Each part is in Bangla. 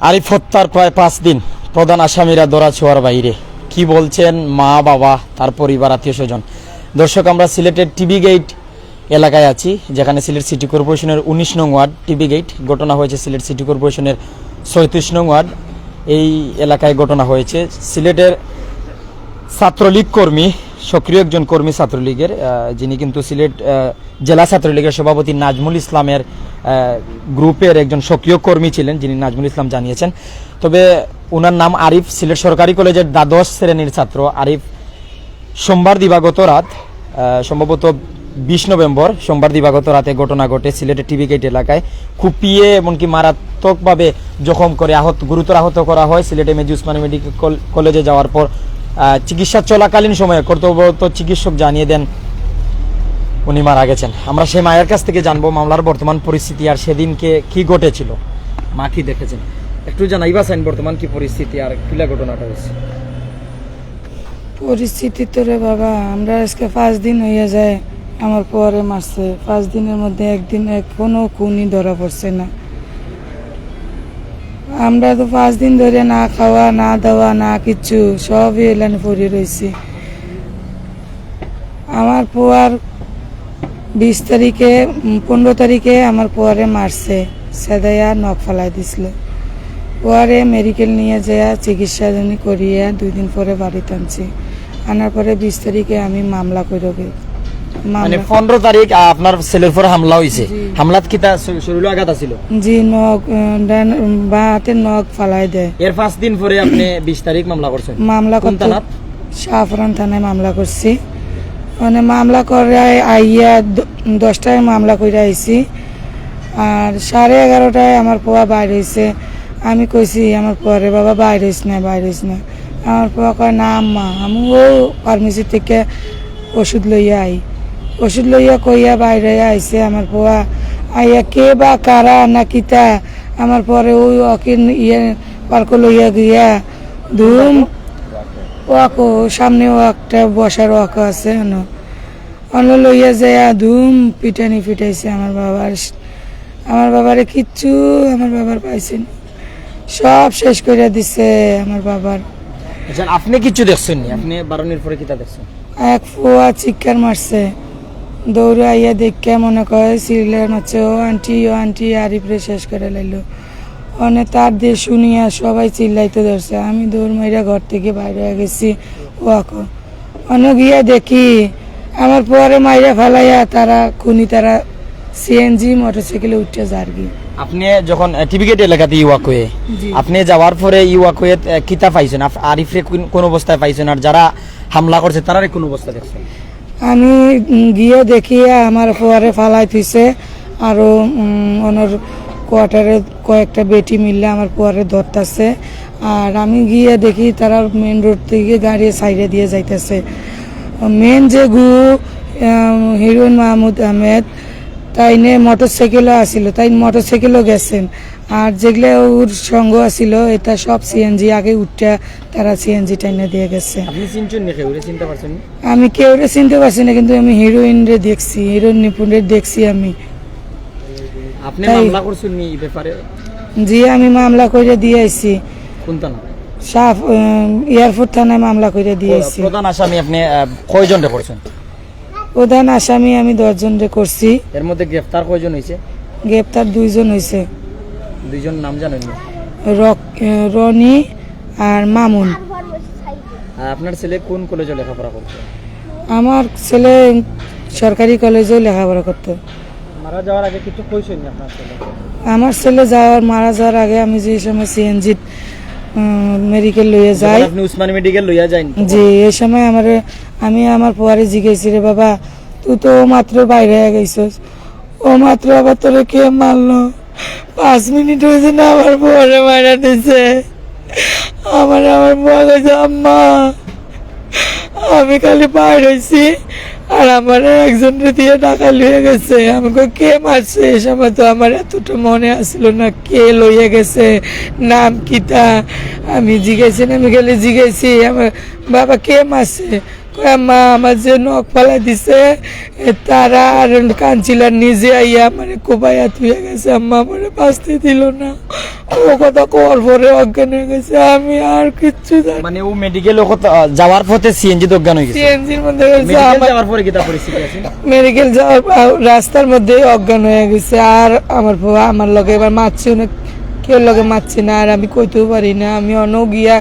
আরিফ হত্যার প্রায় 5 দিন, প্রধান আসামিরা ধরা-ছোঁয়ার বাইরে। কি বলছেন মা, বাবা, তার পরিবার, আত্মীয় স্বজন। দর্শক, আমরা সিলেটের টিবি গেট এলাকায় আছি, যেখানে সিলেট সিটি কর্পোরেশনের 19 নং ওয়ার্ড টিবি গেট। ঘটনা হয়েছে সিলেট সিটি কর্পোরেশনের 36 নং ওয়ার্ড। এই এলাকায় ঘটনা হয়েছে। সিলেটের ছাত্রলীগ কর্মী, সক্রিয় একজন কর্মী ছাত্রলীগের, যিনি কিন্তু সিলেট জেলা ছাত্রলীগের সভাপতি নাজমুল ইসলামের গ্রুপের একজন সক্রিয় কর্মী ছিলেন, যিনি নাজমুল ইসলাম জানিয়েছেন। তবে ওনার নাম আরিফ, সিলেট সরকারি কলেজের দ্বাদশ শ্রেণীর ছাত্র আরিফ। সোমবার দিবাগত রাত, সম্ভবত 20 নভেম্বর সোমবার দিবাগত রাতে ঘটনা ঘটে সিলেটের টিবি গেট এলাকায়। কুপিয়ে এমনকি মারাত্মকভাবে জখম করে গুরুতর আহত করা হয়। সিলেটে মেজি উসমানী মেডিকেল কলেজে যাওয়ার পর চিকিৎসা চলাকালীন সময়ে কর্তব্যরত চিকিৎসক জানিয়ে দেন উনি মারা গেছেন। আমরা সেই মায়ের কাছ থেকে জানবো মামলার বর্তমান পরিস্থিতি আর সেদিনকে কি ঘটেছিল, মা কি দেখেছেন। একটু জানাইবা চাইন বর্তমান কি পরিস্থিতি আর কিলা ঘটনাটা হয়েছে। পরিস্থিতি তো রে বাবা, আমরা আজকে 5 দিন হইয়া যায় আমার পরে মারছে। 5 দিনের মধ্যে একদিন কোনো খুনই ধরা পড়ছে না। আমরা তো 5 দিন ধরে না খাওয়া, না দাওয়া, না কিচ্ছু, সবই এলানে পড়ে রয়েছি। আমার পোয়ার 20 তারিখে 15 তারিখে আমার পোয়ারে মারছে, সেদাইয়া নখ ফালাই দিছিল। পোয়ারে মেডিকেল নিয়ে যায় চিকিৎসা করিয়ে 2 দিন পরে বাড়িতে আনছি। আনার পরে 20 তারিখে আমি মামলা করে। মানে 15 তারিখ আপনার ছেলের উপর হামলা হইছে। হামলাত কি তা শরীরে আঘাত আছিল? জি, নখ বা হাতে নখ ফালাই দেয়। এর 5 দিন পরে আপনি 20 তারিখ মামলা করছেন। মামলা কোন থানাত? শাহপুরান থানায় মামলা করছি। মানে মামলা করে আইয়া 10টায় মামলা করে আইছি। আর 11:30টায় আমার পোয়া বাইর হয়েছে। আমি কইছি আমার পরে বাবা বাইর হইস না। আমার পোয়া কয় না আম্মা, আমি ও ফার্মেসি থেকে ওষুধ লইয়া কইয়া বাইরে আইছে। আমার পোয়া আইয়া কে বা কারা না কিতা, আমার পরে ওই অকিন পার্ক লইয়া গিয়া ধুম ওয়াকো সামনে একটা বসার ওয়াকো আছে লইয়া যায় ধুম পিটাইছে আমার বাবারে কিচ্ছু আমার বাবার পাইছে না, সব শেষ করে দিছে আমার বাবার। আপনি কিছু দেখছেন নি? আপনি বারণের পরে কিতা দেখছেন? এক ফুয়া চিৎকার মারছে, দৌড়ে আইয়া দেখে মনে করে সিলেন হচ্ছে ও আন্টি আরিফরে শেষ করে লাইলো। অনেক তার দিয়ে শুনিয়া সবাই চিল্লাইতে ধরছে। আমি দৌড় মাইরা ঘর থেকে বাইরে গেছি। ওয়াকো অনেক গিয়া দেখি আমার পরে মাইরা ফেলাইয়া তারা সিএনজি মোটরসাইকেলে উঠে যার গিয়ে। আপনি যখন টিবি গেট এলাকাতে ইউয়াকোয়ে আপনি যাওয়ার পরে ইউয়াকোয়ে কিতা পাইছেন? আরিফরে কোন অবস্থায় পাইছেন? আর যারা হামলা করছে তারা কোন অবস্থা দেখছেন? আমি গিয়ে দেখি আমার পরে ফালাই থইছে। আরো ওনার কোয়ার্টারে কয়েকটা বেটি মিললে আমার পরে ধরতেছে। আর আমি গিয়ে দেখি তারা মেন রোড থেকে গাড়ি সাইডে দিয়ে যাইতেছে। মেন যে হিরোইন মাহমুদ আহমেদ তাই নিয়ে মোটরসাইকেলও আসিল, তাই মোটরসাইকেলও গেছেন। আর যেগুলো ওর সঙ্গ আসিল এটা সব সিএনজি আগে উঠটা তারা সিএনজি টাইনে দিয়ে গেছে। আমি কেউরে চিনতে পারছি না, কিন্তু আমি হিরোইন নিপুণের দেখছি আমি। জি, আমি মামলা করে দিয়ে আইছি। এয়ারপোর্ট থানায় মামলা করে দিয়েছি। প্রধান আসামি আপনি কয়জন করছেন? প্রধান আসামি আমি 10 জন করছি। এর মধ্যে গ্রেফতার কয়জন হয়েছে? গ্রেফতার 2 জন হয়েছে। 2 জন নাম জানেন? রনি আর মামুন। আপনার ছেলে কোন কলেজে লেখাপড়া করছে? আমার ছেলে সরকারি কলেজেও লেখাপড়া করতো। মারা যাওয়ার আগে কিছু কইছেন না আপনার ছেলে? আমার ছেলে মারা যাওয়ার আগে আমি যে সময় সিএনজি মেডিকেল লইয়া যাই, আপনি উসমানী মেডিকেল লইয়া যান? জি, এই সময় আমি আমার পরে জিজ্ঞেসি রে বাবা তুই তো মাত্র বাইরে গেছিস, ও মাত্র আবার তোরে কে মারলো? 5 মিনিট হয়েছে না আমার পরে মারা দিছে। আমার বউ গেছে আম্মা আমি খালি বাইর হয়েছি আর আমার একজন দিয়ে টাকা লইয়া গেছে। আমাকে কে মারছে এই সময় তো আমার এতটা মনে আসছিল না কে লইয়া গেছে, নাম কিতা। আমি খালি জিজ্ঞেসি আমার বাবা কে মারছে? কয় মা আমার যে নখ ফালাই দিছে তারা আর কাঞ্চিলার নিজে আইয়া মানে কোপাইয়া থুয়ে গেছে, আম্মা মানে বাঁচতে দিল না। ও কথা কর পরে অজ্ঞান হয়ে গেছে, আমি আর কিচ্ছু জানি মানে ও মেডিকেল যাওয়ার পথে সিএনজি অজ্ঞান হয়ে গেছে। সিএনজির মধ্যে গেছে, মেডিকেল যাওয়ার পরে কি তা পরিস্থিতি আছে? মেডিকেল যাওয়ার রাস্তার মধ্যে অজ্ঞান হয়ে গেছে। আর আমার বাবা আমার লগে এবার মারছে, অনেক কেউ লগে মারছে না, আর আমি কইতেও পারি না। আমি অন্য গিয়া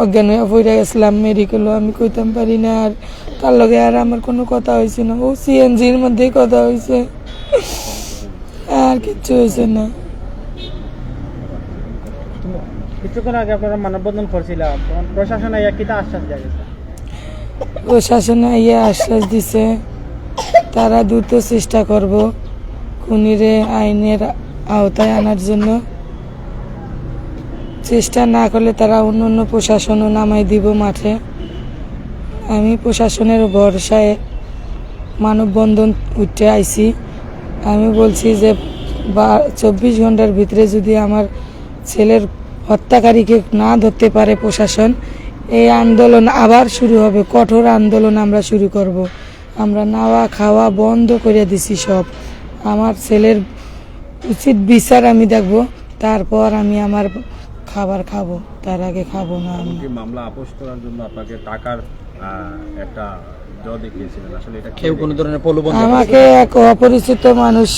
অজ্ঞান হয়ে পড়ে গেছিলাম মেডিকেলও, আমি কইতাম পারি না। আর তার লগে আর আমার কোনো কথা হয়েছে না, ও সিএনজির মধ্যেই কথা হয়েছে, আর কিচ্ছু হয়েছে না। কিছুক্ষণ আগে আপনারা মানববন্ধন করছিলাম, তখন প্রশাসন আইয়া কিটা আশ্বাস দিয়ে গেছে? প্রশাসনে ইয়ে আশ্বাস দিছে তারা দ্রুত চেষ্টা করব খুনিরে আইনের আওতায় আনার জন্য। চেষ্টা না করলে তারা অন্য অন্য প্রশাসনও নামাই দিব মাঠে। আমি প্রশাসনের ভরসায় মানববন্ধন উঠে আইছি। আমি বলছি যে 24 ঘন্টার ভিতরে যদি আমার ছেলের হত্যাকারীকে না ধরতে পারে প্রশাসন, এই আন্দোলন আবার শুরু হবে, কঠোর আন্দোলন আমরা শুরু করব। আমরা নাওয়া খাওয়া বন্ধ করে দিছি সব। আমার ছেলের উচিত বিচার আমি দেখব, তারপর আমি আমার খাবার খাবো, তার আগে খাবো না আমি। কি মামলা আপোষ করার জন্য আপনাকে টাকার একটা দেখিয়েছিলেন, আসলে এটা কেউ কোনো ধরনের প্রলোভন আমাকে এক অপরিচিত মানুষ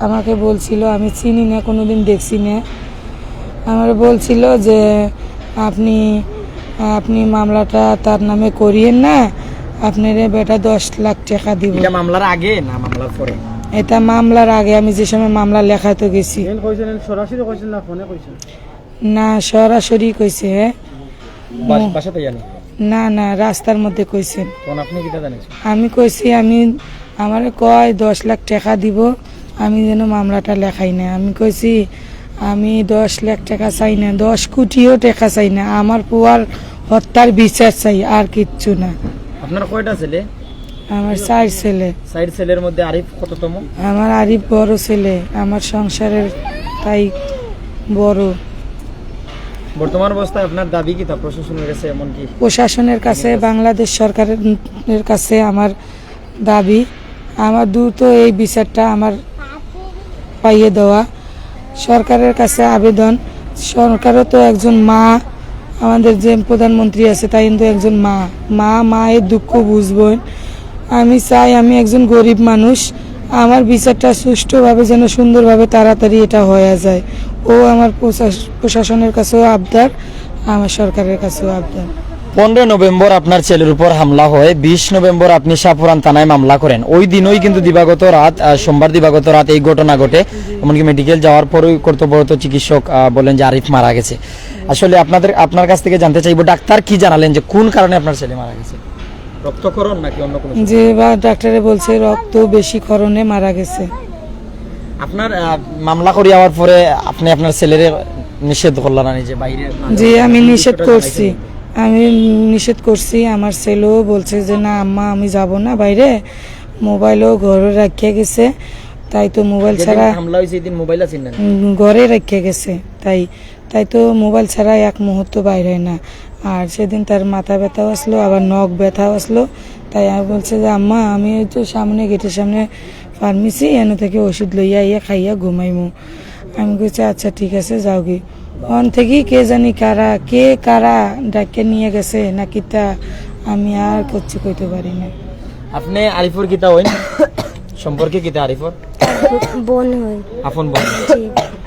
আমাকে বলছিল, আমি চিনি না, কোনোদিন দেখছি না। আমার বলছিল যে আপনি মামলাটা তার নামে করিয়েন না, আপনার বেটা 10 লাখ টাকা দিব। এটা মামলার আগে না মামলার পরে? এটা মামলার আগে, আমি যে সময় মামলা লেখাতে গেছি। কইছেন সরাসরি কইছেন না ফোনে কইছেন? না, সরাসরি কইছে। হ্যাঁ, বাসাতে জানি না না, রাস্তার মধ্যে কইছেন। তখন আপনি কিটা জানেন? আমি কইছি আমার কয় 10 লাখ টাকা দিব, আমি যেন মামলাটা লেখাই না। আমি কইছি আমি 10 লাখ টাকা চাই না, 10 কোটিও টাকা চাই না, আমার পুয়ার হত্যার বিচার চাই, আর কিচ্ছু না। আপনার কয়টা ছেলে? আমার 4 ছেলে। 4 ছেলের মধ্যে আরিফ কততম? আমার আরিফ বড় ছেলে, আমার সংসারের তাই বড়। বর্তমান অবস্থায় আপনার দাবি কি তা প্রশাসনের কাছে? এমনকি প্রশাসনের কাছে, বাংলাদেশ সরকারের কাছে আমার দাবি, আমার দ্রুত এই বিচারটা আমার পাইয়ে দেওয়া। সরকারের কাছে আবেদন, সরকারও তো একজন মা, আমাদের যে প্রধানমন্ত্রী আছে তাই কিন্তু একজন মায়ের দুঃখ বুঝবেন। আমি চাই, আমি একজন গরিব মানুষ, আমার বিচারটা সুষ্ঠুভাবে যেন সুন্দরভাবে তাড়াতাড়ি এটা হয়ে যায়। ও আমার প্রশাসনের কাছেও আবদার, আমার সরকারের কাছেও আবদার। 15 নভেম্বর আপনার ছেলের উপর হামলা হয়, 20 নভেম্বর আপনি শাহপুরান থানায় মামলা করেন। ওই দিনই কিন্তু সোমবার দিবাগত রাত এই ঘটনা ঘটে। এমনকি মেডিকেল যাওয়ার পরেও কর্তব্যরত চিকিৎসক বলেন যে আরিফ মারা গেছে। আসলে আপনার কাছ থেকে জানতে চাইবো, ডাক্তার কি জানালেন যে কোন কারণে আপনার ছেলে মারা গেছে? রক্তক্ষরণ নাকি অন্য কোনো? যে বা ডাক্তারে বলছে রক্ত বেশি ক্ষরণে মারা গেছে। আপনার মামলা করে যাওয়ার পরে আপনি আপনার ছেলের নিষেধ করলেন না যে বাইরে? যে আমি নিষেধ করছি, আমার ছেলেও বলছে যে না আম্মা আমি যাব না বাইরে, মোবাইলও ঘরে রাখিয়ে গেছে, তাই তো মোবাইল ছাড়া হামলা হয়েছে এদিন মোবাইল আছে না ঘরে রাখিয়ে গেছে, তাই তো মোবাইল ছাড়া এক মুহূর্ত বাইরে হয় না। আর সেদিন তার মাথা ব্যথাও আসলো, আবার নখ ব্যথাও আসলো, তাই আমি বলছে যে আম্মা আমি তো সামনে গেটের সামনে ফার্মেসি এনে থেকে ওষুধ লইয়া খাইয়া ঘুমাইমু। আমি বলছি আচ্ছা ঠিক আছে যাও গি। ওখান থেকেই কে জানি কারা ডাকে নিয়ে গেছে নাকি তা আমি আর করছি কইতে পারি না। আপনি আরিফর কিতা হইন সম্পর্কে কিতা? আরিফর বোন হয়। আপন বোন? জি,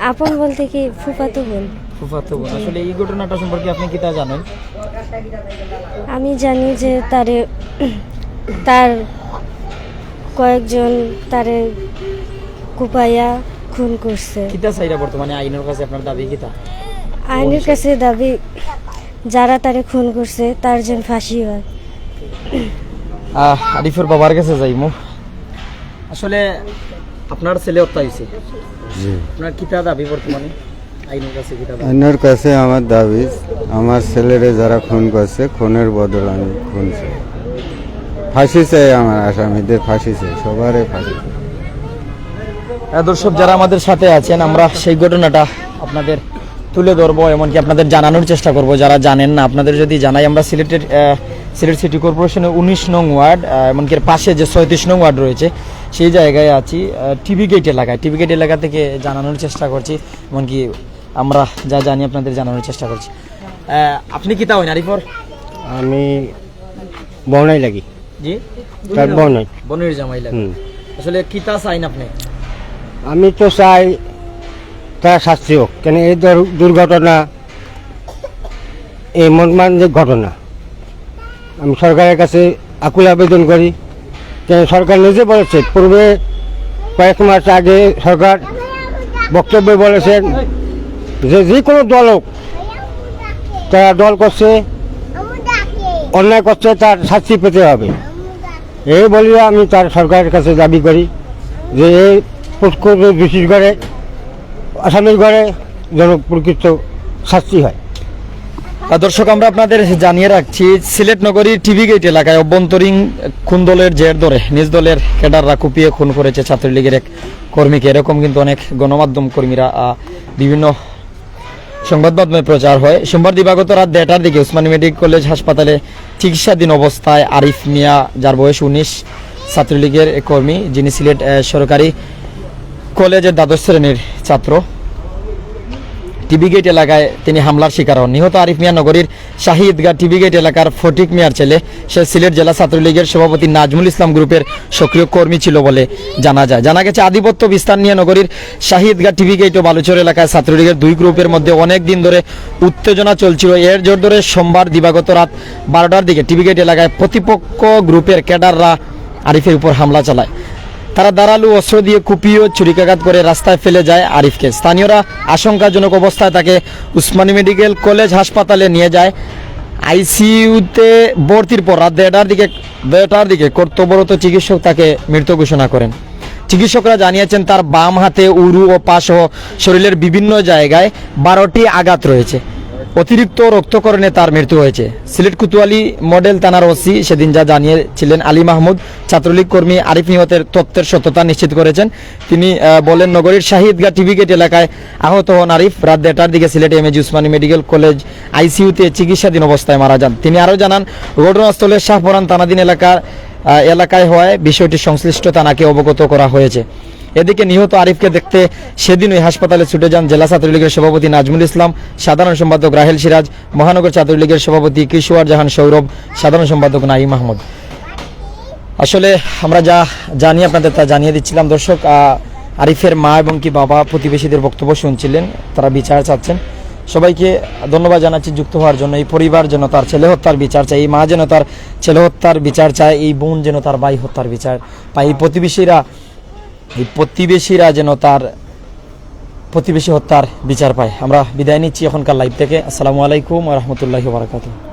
আপন বলতে কি ফুফাতো বোন। ফুফাতো বোন। আসলে এই ঘটনাটা সম্পর্কে আপনি কিতা জানেন? আমি জানি যে তার কয়েকজন তারে কুপাইয়া খুন করছে। কিতা চাইরা বর্তমানে আইনের কাছে আপনার দাবি কিতা? আইনের কাছে দাবি যারা তারে খুন করছে তার যেন ফাঁসি হয়। আরিফের বাবার কাছে যাইমু। আসলে আপনার ছেলে হত্যা হয়েছে, আপনার কিতা দাবি বর্তমানে আইনের কাছে? কিতা দাবি? আইনের কাছে আমার দাবি, আমার ছেলেরে যারা খুন করছে খুনের বদল আমি খুন চাই, ফাঁসি চাই, আমার আসামিদের ফাঁসি চাই, সবারই ফাঁসি চাই। দর্শক যারা আমাদের সাথে আছেন, আমরা সেই ঘটনাটা আপনাদের তুলে ধরবো, এমনকি আপনাদের জানানোর চেষ্টা করব যারা জানেন না। আপনাদের যদি জানাই, আমরা সিলেটের সিলেট সিটি কর্পোরেশনের 19 নং ওয়ার্ড, এমনকি এর পাশে যে 37 নং ওয়ার্ড রয়েছে সেই জায়গায় আছি। টিভি গেট এলাকায়, টিভি গেট এলাকা থেকে জানানোর চেষ্টা করছি, এমনকি আমরা যা জানি আপনাদের জানানোর চেষ্টা করছি। আপনি কি তা হইন আরিফর? আমি বনাই লাগি, জি, তার বনাই। বনের জামাই লাগে। আসলে কি তা চাইন আপনি? আমি তো চাই তার শাস্তি হোক, কেন এই দুর্ঘটনা, এই মর্মান্তিক যে ঘটনা, আমি সরকারের কাছে আকুল আবেদন করি। কেন সরকার নিজে বলেছে, পূর্বে কয়েক মাস আগে সরকার বক্তব্যে বলেছেন যে কোনো দল হোক, তারা দল করছে, অন্যায় করছে, তার শাস্তি পেতে হবে। এই বলিয়া আমি তার সরকারের কাছে দাবি করি যে এই বিশেষ করে আসামির ঘরে যেন প্রকৃত শাস্তি হয়। দর্শক, আমরা আপনাদের জানিয়ে রাখছি, সিলেট নগরীর টিভি গেট এলাকায় অভ্যন্তরীণ খুন দলের জের ধরে নিজ দলের ক্যাডাররা কুপিয়ে খুন করেছে ছাত্রলীগের এক কর্মীকে। এরকম কিন্তু অনেক গণমাধ্যম কর্মীরা বিভিন্ন সংবাদ মাধ্যমে প্রচার হয়। সোমবার দিবাগত রাত 1টার দিকে উসমানী মেডিকেল কলেজ হাসপাতালে চিকিৎসাধীন অবস্থায় আরিফ মিয়া, যার বয়স 19, ছাত্রলীগের কর্মী, যিনি সিলেট সরকারি কলেজের দ্বাদশ শ্রেণীর ছাত্র, টিভি গেট এলাকায় তিনি হামলার শিকার হন। নিহত আরিফ মিয়া নগরীর শাহী ঈদগাহ টিভি গেট এলাকার ফটিক মিয়ার ছেলে। সে সিলেট জেলা ছাত্রলীগের সভাপতি নাজমুল ইসলাম গ্রুপের সক্রিয় কর্মী ছিল বলে জানা যায়। জানা গেছে, আধিপত্য বিস্তার নিয়ে নগরীর শাহী ঈদগাহ টিভি গেট ও বালুচর এলাকায় ছাত্রলীগের দুই গ্রুপের মধ্যে অনেক দিন ধরে উত্তেজনা চলছিল। এর জোর ধরে সোমবার দিবাগত রাত 12টার দিকে টিভি গেট এলাকায় প্রতিপক্ষ গ্রুপের ক্যাডাররা আরিফের উপর হামলা চালায়। তারা ধারালো অস্ত্র দিয়ে কুপিয়ে ও ছুরিকাঘাত করে রাস্তায় ফেলে যায় আরিফকে। স্থানীয়রা আশঙ্কাজনক অবস্থায় তাকে উসমানী মেডিকেল কলেজ হাসপাতালে নিয়ে যায়। আইসিইউতে ভর্তির পর রাত 1টার দিকে কর্তব্যরত চিকিৎসক তাকে মৃত ঘোষণা করেন। চিকিৎসকরা জানিয়েছেন, তার বাম হাতে, উরু ও পা সহ শরীরের বিভিন্ন জায়গায় 12টি আঘাত রয়েছে। অতিরিক্ত রক্তকরণে তার মৃত্যু হয়েছে। সিলেট কোতোয়ালি মডেল থানার ওসি সেদিন যা জানিয়েছিলেন আলী মাহমুদ, ছাত্রলীগ কর্মী আরিফ নিহতের তথ্যের সত্যতা নিশ্চিত করেছেন। তিনি বলেন, নগরীর শাহী ঈদগাহ টিভি গেট এলাকায় আহত হন আরিফ। রাত 1টার দিকে Sylhet MAG Osmani medical college আইসিইউতে চিকিৎসাধীন অবস্থায় মারা যান। তিনি আরও জানান, ঘটনাস্থলে শাহপরান থানাধীন এলাকায় হওয়ায় বিষয়টি সংশ্লিষ্ট থানাকে অবগত করা হয়েছে। এদিকে নিহত আরিফকে দেখতে সেদিন ওই হাসপাতালে ছুটে যান জেলা ছাত্রলীগের সভাপতি নাজমুল ইসলাম, সাধারণ সম্পাদক রাহেল সিরাজ, মহানগর ছাত্রলীগের সভাপতি কিশোর জাহান সৌরভ, সাধারণ সম্পাদক নাঈম আহমদ। আসলে আমরা যা জানি আপনাদের তা জানিয়ে দিচ্ছিলাম। দর্শক, আরিফের মা এবং কি বাবা প্রতিবেশীদের বক্তব্য শুনছিলেন, তারা বিচার চাচ্ছেন। সবাইকে ধন্যবাদ জানাচ্ছি যুক্ত হওয়ার জন্য। এই পরিবার যেন তার ছেলে হত্যার বিচার চায়, এই মা যেন তার ছেলে হত্যার বিচার চায়, এই বোন যেন তার ভাই হত্যার বিচার পায়, এই প্রতিবেশীরা যেন তার প্রতিবেশী হত্যার বিচার পায়। আমরা বিদায় নিচ্ছি এখনকার লাইভ থেকে। আসসালামু আলাইকুম ওয়া রাহমাতুল্লাহি ওয়া বারাকাতুহু।